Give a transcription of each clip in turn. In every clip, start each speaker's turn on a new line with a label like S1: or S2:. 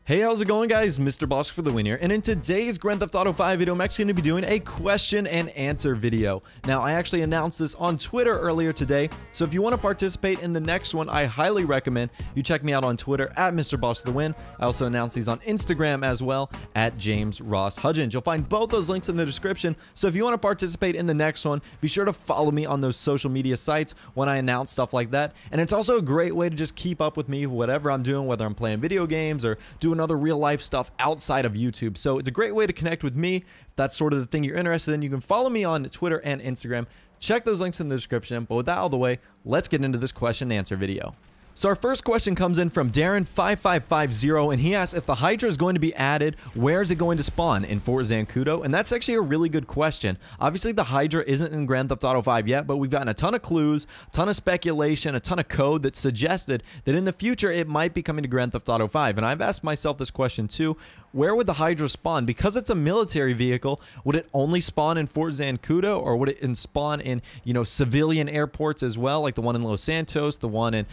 S1: Hey, how's it going, guys? MrBossFTW here, and in today's Grand Theft Auto 5 video, I'm actually going to be doing a question and answer video. Now, I actually announced this on Twitter earlier today, so if you want to participate in the next one, I highly recommend you check me out on Twitter at MrBossFTW. I also announced these on Instagram as well at James Ross Hudgens. You'll find both those links in the description, so if you want to participate in the next one, be sure to follow me on those social media sites when I announce stuff like that. And it's also a great way to just keep up with me, whatever I'm doing, whether I'm playing video games or doing other real life stuff outside of YouTube. So it's a great way to connect with me. If that's sort of the thing you're interested in, you can follow me on Twitter and Instagram. Check those links in the description. But with that out of the way, let's get into this question and answer video. So our first question comes in from Darren5550, and he asks, if the Hydra is going to be added, where is it going to spawn? In Fort Zancudo? And that's actually a really good question. Obviously, the Hydra isn't in Grand Theft Auto 5 yet, but we've gotten a ton of clues, a ton of speculation, a ton of code that suggested that in the future, it might be coming to Grand Theft Auto 5. And I've asked myself this question too. Where would the Hydra spawn? Because it's a military vehicle, would it only spawn in Fort Zancudo, or would it spawn in, civilian airports as well, like the one in Los Santos, the one in,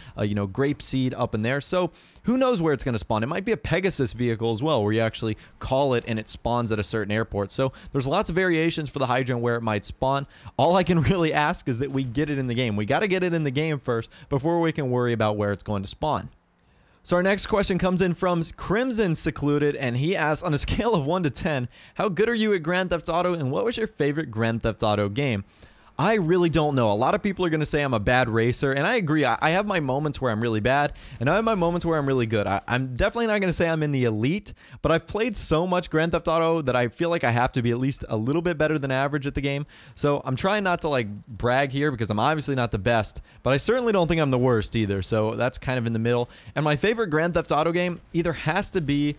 S1: Grapeseed up in there? So who knows where it's going to spawn? It might be a Pegasus vehicle as well, where you actually call it and it spawns at a certain airport. So there's lots of variations for the Hydra and where it might spawn. All I can really ask is that we get it in the game. We got to get it in the game first before we can worry about where it's going to spawn. So our next question comes in from Crimson Secluded, and he asks, on a scale of 1 to 10, how good are you at Grand Theft Auto, and what was your favorite Grand Theft Auto game? I really don't know. A lot of people are going to say I'm a bad racer, and I agree. I have my moments where I'm really bad, and I have my moments where I'm really good. I'm definitely not going to say I'm in the elite, but I've played so much Grand Theft Auto that I feel like I have to be at least a little bit better than average at the game. So I'm trying not to brag here, because I'm obviously not the best, but I certainly don't think I'm the worst either. So that's kind of in the middle. And my favorite Grand Theft Auto game either has to be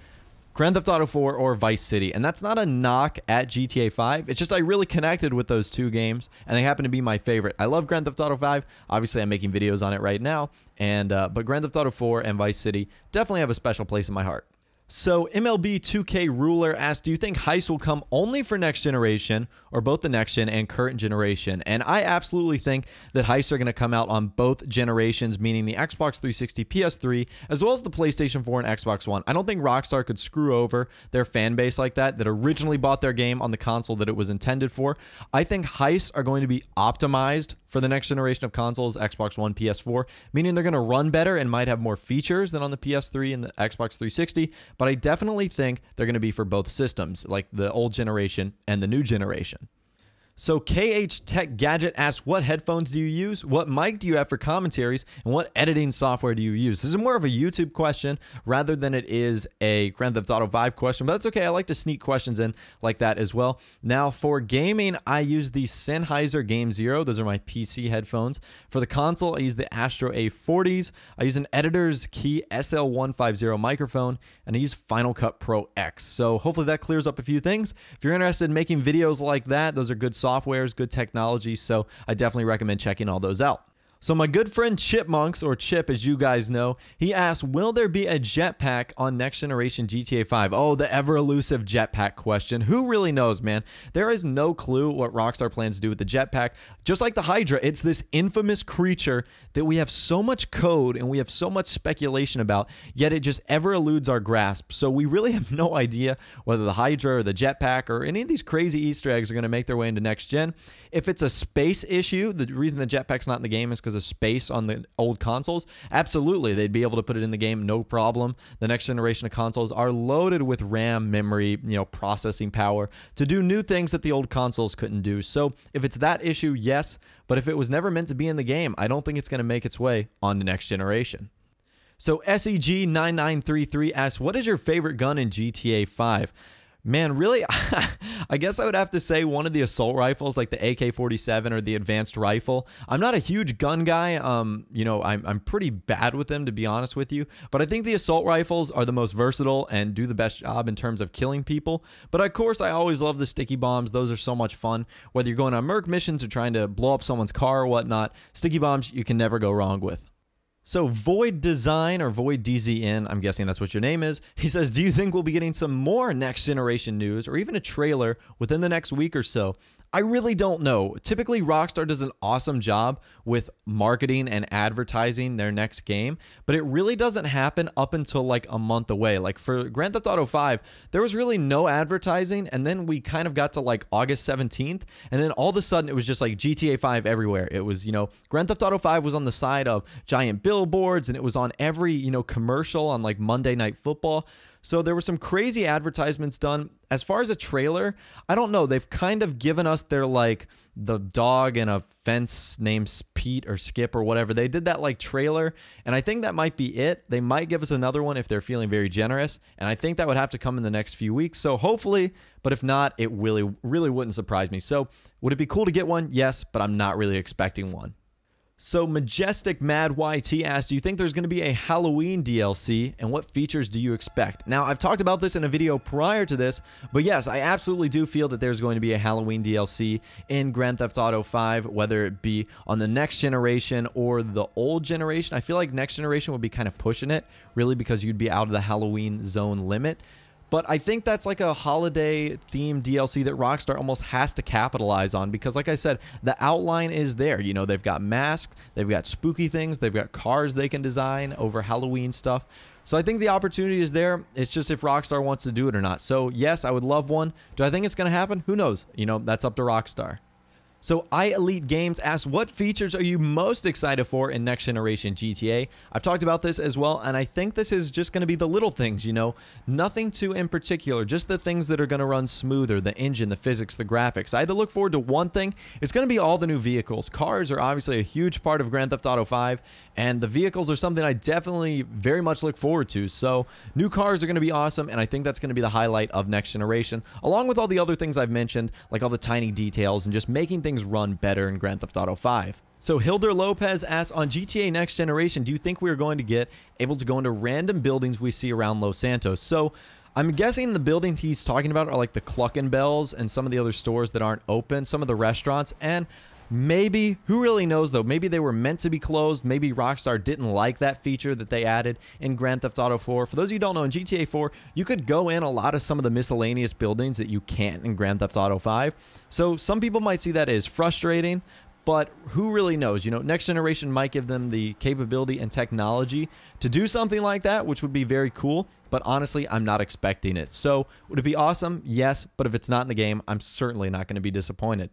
S1: Grand Theft Auto 4 or Vice City. And that's not a knock at GTA 5. It's just I really connected with those two games, and they happen to be my favorite. I love Grand Theft Auto 5. Obviously, I'm making videos on it right now. And but Grand Theft Auto 4 and Vice City definitely have a special place in my heart. So MLB 2K Ruler asked, do you think Heist will come only for next generation, or both the next gen and current generation? And I absolutely think that Heists are going to come out on both generations, meaning the Xbox 360, PS3, as well as the PlayStation 4 and Xbox One. I don't think Rockstar could screw over their fan base like that originally bought their game on the console that it was intended for. I think Heists are going to be optimized for the next generation of consoles, Xbox One, PS4, meaning they're going to run better and might have more features than on the PS3 and the Xbox 360, but I definitely think they're going to be for both systems, like the old generation and the new generation. So KH Tech Gadget asks, what headphones do you use? What mic do you have for commentaries? And what editing software do you use? This is more of a YouTube question rather than it is a Grand Theft Auto 5 question, but that's okay. I like to sneak questions in like that as well. Now for gaming, I use the Sennheiser Game Zero. Those are my PC headphones. For the console, I use the Astro A40s. I use an Editor's Key SL150 microphone, and I use Final Cut Pro X. So hopefully that clears up a few things. If you're interested in making videos like that, those are good softwares, good technology, so I definitely recommend checking all those out. So my good friend Chipmunks, or Chip as you guys know, he asked, will there be a jetpack on next generation GTA 5? Oh, the ever elusive jetpack question. Who really knows, man? There is no clue what Rockstar plans to do with the jetpack. Just like the Hydra, it's this infamous creature that we have so much code and we have so much speculation about, yet it just ever eludes our grasp. So we really have no idea whether the Hydra or the jetpack or any of these crazy Easter eggs are going to make their way into next gen. If it's a space issue, the reason the jetpack's not in the game is because of space on the old consoles. Absolutely, they'd be able to put it in the game, no problem. The next generation of consoles are loaded with RAM, memory, processing power to do new things that the old consoles couldn't do. So if it's that issue, yes, but if it was never meant to be in the game, I don't think it's going to make its way on the next generation. So SEG9933 asks, what is your favorite gun in GTA 5? Man, really, I guess I would have to say one of the assault rifles, like the AK-47 or the advanced rifle. I'm not a huge gun guy. I'm pretty bad with them, to be honest with you. But I think the assault rifles are the most versatile and do the best job in terms of killing people. But of course, I always love the sticky bombs. Those are so much fun. Whether you're going on merc missions or trying to blow up someone's car or whatnot, sticky bombs you can never go wrong with. So Void Design, or Void DZN, I'm guessing that's what your name is, he says, do you think we'll be getting some more next generation news or even a trailer within the next week or so? I really don't know. Typically, Rockstar does an awesome job with marketing and advertising their next game, but it really doesn't happen up until like a month away. Like for Grand Theft Auto 5, there was really no advertising, and then we kind of got to like August 17th, and then all of a sudden it was just like GTA 5 everywhere. It was, Grand Theft Auto 5 was on the side of giant billboards, and it was on every, commercial on like Monday Night Football. So there were some crazy advertisements done. As far as a trailer, I don't know. They've kind of given us their like the dog in a fence named Pete or Skip or whatever. They did that like trailer, and I think that might be it. They might give us another one if they're feeling very generous, and I think that would have to come in the next few weeks. So hopefully, but if not, it really wouldn't surprise me. So would it be cool to get one? Yes, but I'm not really expecting one. So Majestic Mad YT asked, do you think there's going to be a Halloween DLC, and what features do you expect? Now, I've talked about this in a video prior to this, but yes, I absolutely do feel that there's going to be a Halloween DLC in Grand Theft Auto 5, whether it be on the next generation or the old generation. I feel like next generation would be kind of pushing it, really, because you'd be out of the Halloween zone limit. But I think that's like a holiday-themed DLC that Rockstar almost has to capitalize on because, like I said, the outline is there. They've got masks, they've got spooky things, they've got cars they can design over Halloween stuff. So I think the opportunity is there. It's just if Rockstar wants to do it or not. So, yes, I would love one. Do I think it's going to happen? Who knows? That's up to Rockstar. So iElite Games asks, what features are you most excited for in next generation GTA? I've talked about this as well, and I think this is just going to be the little things, nothing too in particular, just the things that are going to run smoother, the engine, the physics, the graphics. I had to look forward to one thing. It's going to be all the new vehicles. Cars are obviously a huge part of Grand Theft Auto 5, and the vehicles are something I definitely very much look forward to. So new cars are going to be awesome, and I think that's going to be the highlight of next generation, along with all the other things I've mentioned, like all the tiny details and just making things run better in Grand Theft Auto 5. So Hilder Lopez asks, on GTA Next Generation, do you think we're going to get able to go into random buildings we see around Los Santos? So I'm guessing the building he's talking about are like the Cluckin' Bells and some of the other stores that aren't open, some of the restaurants, and maybe, who really knows though, maybe they were meant to be closed. Maybe Rockstar didn't like that feature that they added in Grand Theft Auto 4. For those of you who don't know, in GTA 4, you could go in a lot of some of the miscellaneous buildings that you can't in Grand Theft Auto 5. So some people might see that as frustrating, but who really knows? Next generation might give them the capability and technology to do something like that, which would be very cool. But honestly, I'm not expecting it. So would it be awesome? Yes, but if it's not in the game, I'm certainly not going to be disappointed.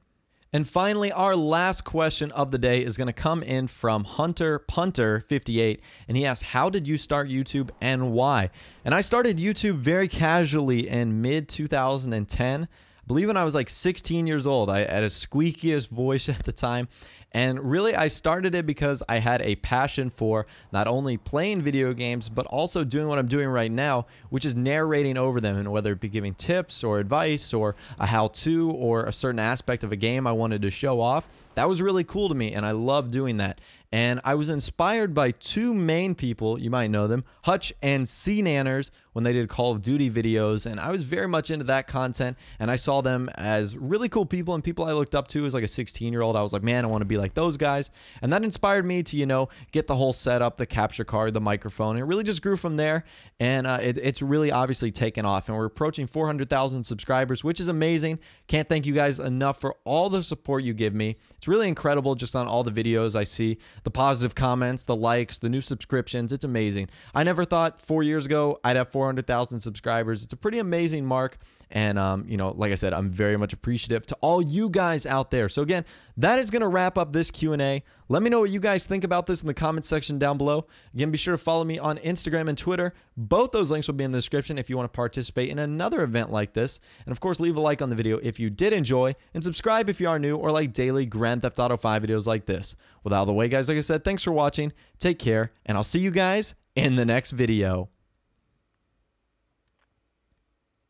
S1: And finally, our last question of the day is going to come in from Hunter Punter 58, and he asks, how did you start YouTube and why? And I started YouTube very casually in mid-2010. I believe when I was like 16 years old. I had a squeakiest voice at the time. And really, I started it because I had a passion for not only playing video games, but also doing what I'm doing right now, which is narrating over them. And whether it be giving tips or advice or a how-to or a certain aspect of a game I wanted to show off, that was really cool to me, and I love doing that. And I was inspired by two main people, you might know them, Hutch and C-Nanners, when they did Call of Duty videos, and I was very much into that content, and I saw them as really cool people and people I looked up to as like a 16-year-old. I was like, man, I want to be like those guys, and that inspired me to, get the whole setup, the capture card, the microphone, and it really just grew from there, and it's really obviously taken off, and we're approaching 400,000 subscribers, which is amazing. Can't thank you guys enough for all the support you give me. It's really incredible just on all the videos I see, the positive comments, the likes, the new subscriptions. It's amazing. I never thought 4 years ago I'd have 400,000 subscribers. It's a pretty amazing mark. And, like I said, I'm very much appreciative to all you guys out there. So again, that is going to wrap up this Q&A. Let me know what you guys think about this in the comment section down below. Again, be sure to follow me on Instagram and Twitter. Both those links will be in the description if you want to participate in another event like this. And of course, leave a like on the video if you did enjoy, and subscribe if you are new or like daily Grand Theft Auto 5 videos like this. With out of the way, guys, like I said, thanks for watching. Take care, and I'll see you guys in the next video.